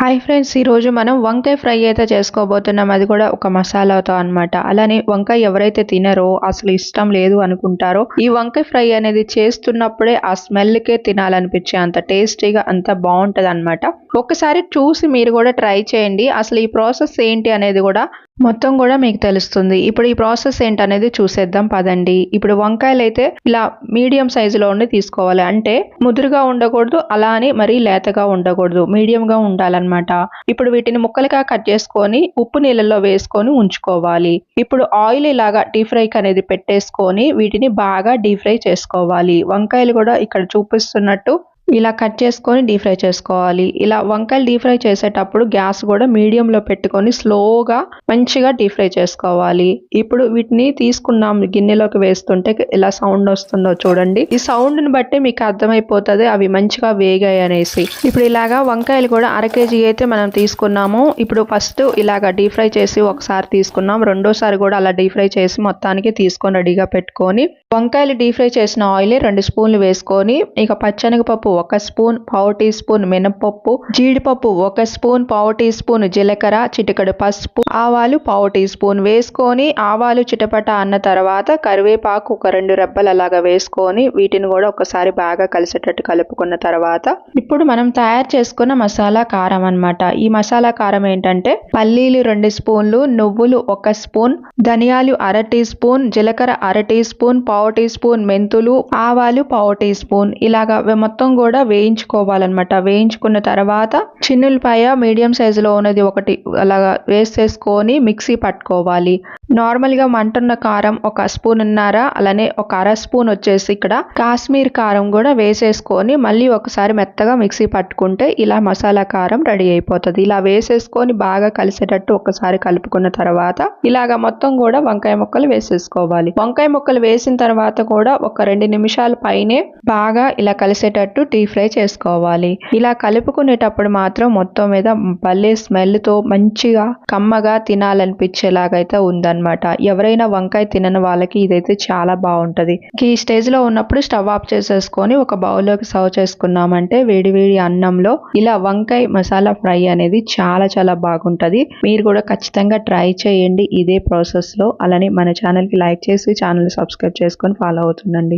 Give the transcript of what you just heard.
Hi friends, ఈరోజు మనం వంకాయ ఫ్రై అయితే చేసుకోబోతున్నాం. అది కూడా ఒక మసాలాతో అన్నమాట. అలానే వంకాయ ఎవరైతే తినరో, అసలు ఇష్టం లేదు అనుకుంటారో, ఈ వంకాయ ఫ్రై అనేది చేస్తున్నప్పుడే ఆ స్మెల్కే తినాలనిపించే అంత టేస్టీగా అంత బాగుంటది అన్నమాట. ఒకసారి చూసి మీరు కూడా ట్రై చేయండి. అసలు ఈ ప్రాసెస్ ఏంటి అనేది కూడా మొత్తం కూడా మీకు తెలుస్తుంది. ఇప్పుడు ఈ ప్రాసెస్ ఏంటనేది చూసేద్దాం పదండి. ఇప్పుడు వంకాయలు అయితే ఇలా మీడియం సైజులో ఉండి తీసుకోవాలి. అంటే ముదురుగా ఉండకూడదు, అలా అని మరీ లేతగా ఉండకూడదు, మీడియంగా ఉండాలన్నమాట. ఇప్పుడు వీటిని ముక్కలుగా కట్ చేసుకొని ఉప్పు నీళ్ళలో వేసుకొని ఉంచుకోవాలి. ఇప్పుడు ఆయిల్ ఇలాగా డీప్ ఫ్రైకి అనేది పెట్టేసుకొని వీటిని బాగా డీప్ ఫ్రై చేసుకోవాలి. వంకాయలు కూడా ఇక్కడ చూపిస్తున్నట్టు ఇలా కట్ చేసుకొని డీప్ ఫ్రై చేసుకోవాలి. ఇలా వంకాయలు డీప్ ఫ్రై చేసేటప్పుడు గ్యాస్ కూడా మీడియంలో పెట్టుకొని స్లోగా మంచిగా డీప్ ఫ్రై చేసుకోవాలి. ఇప్పుడు వీటిని తీసుకున్నాం గిన్నెలోకి వేస్తుంటే ఎలా సౌండ్ వస్తుందో చూడండి. ఈ సౌండ్ ని బట్టి మీకు అర్థమైపోతుంది అవి మంచిగా వేగాయి అనేసి. ఇప్పుడు ఇలాగా వంకాయలు కూడా 1/2 kg అయితే మనం తీసుకున్నాము. ఇప్పుడు ఫస్ట్ ఇలాగా డీప్ ఫ్రై చేసి ఒకసారి తీసుకున్నాం, రెండోసారి కూడా అలా డీప్ ఫ్రై చేసి మొత్తానికి తీసుకొని రెడీగా పెట్టుకొని వంకాయలు డీప్ ఫ్రై చేసిన ఆయిల్ 2 స్పూన్లు వేసుకొని, ఇక పచ్చనగపప్పు 1 స్పూన్, 1/4 టీ స్పూన్ మినపప్పు, జీడిపప్పు 1 స్పూన్, 1/4 టీ స్పూన్ జీలకర్ర, చిటికెడు పసుపు, ఆవాలు 1/4 టీ స్పూన్ వేసుకొని ఆవాలు చిటపట అన్న తర్వాత కరివేపాకు ఒక 2 రెబ్బలు అలాగా వేసుకొని వీటిని కూడా ఒకసారి బాగా కలిసేటట్టు కలుపుకున్న తర్వాత ఇప్పుడు మనం తయారు చేసుకున్న మసాలా కారం అన్నమాట. ఈ మసాలా కారం ఏంటంటే పల్లీలు 2 స్పూన్లు, నువ్వులు 1 స్పూన్, ధనియాలు 1/2 టీ స్పూన్, జీలకర్ర 1/2 టీ స్పూన్, 1/4 టీ స్పూన్ మెంతులు, ఆవాలు 1/4 టీ స్పూన్ ఇలాగా మొత్తం కూడా వేయించుకోవాలన్నమాట. వేయించుకున్న తర్వాత చిన్నులపాయ మీడియం సైజులో ఉన్నది ఒకటి అలాగా వేసేసుకొని మిక్సీ పట్టుకోవాలి. నార్మల్ గా మంటున్న కారం 1 స్పూన్నర, అలానే 1/2 స్పూన్ వచ్చేసి ఇక్కడ కాశ్మీర్ కారం కూడా వేసేసుకొని మళ్ళీ ఒకసారి మెత్తగా మిక్సీ పట్టుకుంటే ఇలా మసాలా కారం రెడీ అయిపోతుంది. ఇలా వేసేసుకొని బాగా కలిసేటట్టు ఒకసారి కలుపుకున్న తర్వాత ఇలాగ మొత్తం కూడా వంకాయ ముక్కలు వేసేసుకోవాలి. వంకాయ ముక్కలు వేసిన తర్వాత కూడా ఒక 2 నిమిషాల పైనే బాగా ఇలా కలిసేటట్టు డీప్ ఫ్రై చేసుకోవాలి. ఇలా కలుపుకునేటప్పుడు మాత్రం మొత్తం మీద భలే స్మెల్ తో మంచిగా కమ్మగా తినాలనిపించేలాగైతే ఉందన్నమాట. ఎవరైనా వంకాయ తినని వాళ్ళకి ఇదైతే చాలా బాగుంటది. ఈ స్టేజ్ లో ఉన్నప్పుడు స్టవ్ ఆఫ్ చేసేసుకొని ఒక బౌల్లోకి సర్వ్ చేసుకున్నామంటే వేడి వేడి అన్నంలో ఇలా వంకాయ మసాలా ఫ్రై అనేది చాలా చాలా బాగుంటది. మీరు కూడా ఖచ్చితంగా ట్రై చేయండి ఇదే ప్రాసెస్ లో. అలానే మన ఛానల్ కి లైక్ చేసి ఛానల్ సబ్స్క్రైబ్ చేసుకొని ఫాలో అవుతుండండి.